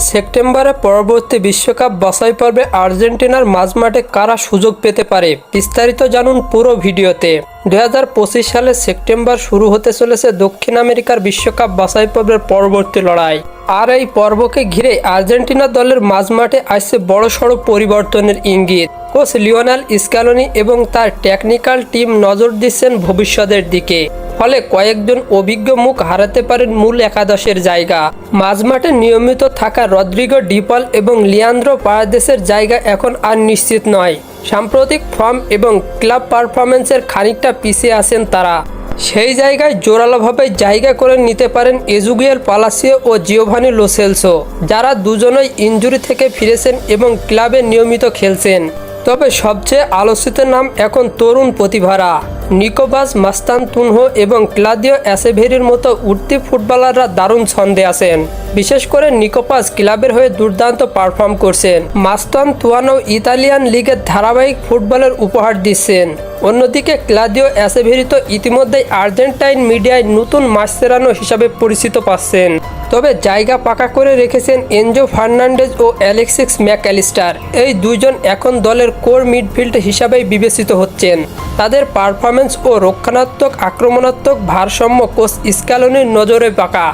সেপ্টেম্বরে পরবর্তী বিশ্বকাপ বাছাই পর্বে আর্জেন্টিনার মাঝমাঠে কারা সুযোগ পেতে পারে, বিস্তারিত জানুন পুরো ভিডিওতে। 2025 সালে সেপ্টেম্বর শুরু হতে চলেছে দক্ষিণ আমেরিকার বিশ্বকাপ বাছাই পর্বের পরবর্তী লড়াই। আর এই পর্বকে ঘিরে আর্জেন্টিনা দলের মাঝমাঠে আসছে বড়সড় পরিবর্তনের ইঙ্গিত। কোচ লিওনেল স্ক্যালোনি এবং তার টেকনিক্যাল টিম নজর দিচ্ছেন ভবিষ্যতের দিকে, ফলে কয়েকজন অভিজ্ঞ মুখ হারাতে পারেন মূল একাদশের জায়গা। মাঝমাঠে নিয়মিত থাকা রদ্রিগো ডি পল এবং লিয়ান্দ্রো পারাদেসের জায়গা এখন আর নিশ্চিত নয়। সাম্প্রতিক ফর্ম এবং ক্লাব পারফরম্যান্সের খানিকটা পিছিয়ে আছেন তারা। সেই জায়গায় জোরালোভাবে জায়গা করে নিতে পারেন এজুগিয়েল পালাসিও ও জিওভানি লো সেলসো, যারা দুজনেই ইনজুরি থেকে ফিরেছেন এবং ক্লাবে নিয়মিত খেলছেন। তবে সবচেয়ে আলোচিত নাম এখন তরুণ প্রতিভারা নিকোলাস মাস্তানতুনহো এবং ক্লাদিও অ্যাসেভেরির মতো উঠতি ফুটবলাররা দারুণ ছন্দে আছেন। বিশেষ করে নিকোলাস ক্লাবের হয়ে দুর্দান্ত পারফর্ম করছেন। মাস্তানতুয়ানো ইতালিয়ান লিগের ধারাবাহিক ফুটবলের উপহার দিচ্ছেন। অন্যদিকে ক্লাদিও অ্যাসেভেরি তো ইতিমধ্যেই আর্জেন্টাইন মিডিয়ায় নতুন মাসচেরানো হিসাবে পরিচিত পাচ্ছেন। তবে জায়গা পাকা করে রেখেছেন এনজো ফার্নান্ডেজ ও অ্যালেক্সিস ম্যাকঅ্যালিস্টার। এই দুইজন এখন দলের কোর মিডফিল্ড হিসাবেই বিবেচিত হচ্ছেন। তাদের পারফরম্যান্স ও রক্ষণাত্মক আক্রমণাত্মক ভারসাম্য কোচ স্ক্যালোনির নজরে পাকা।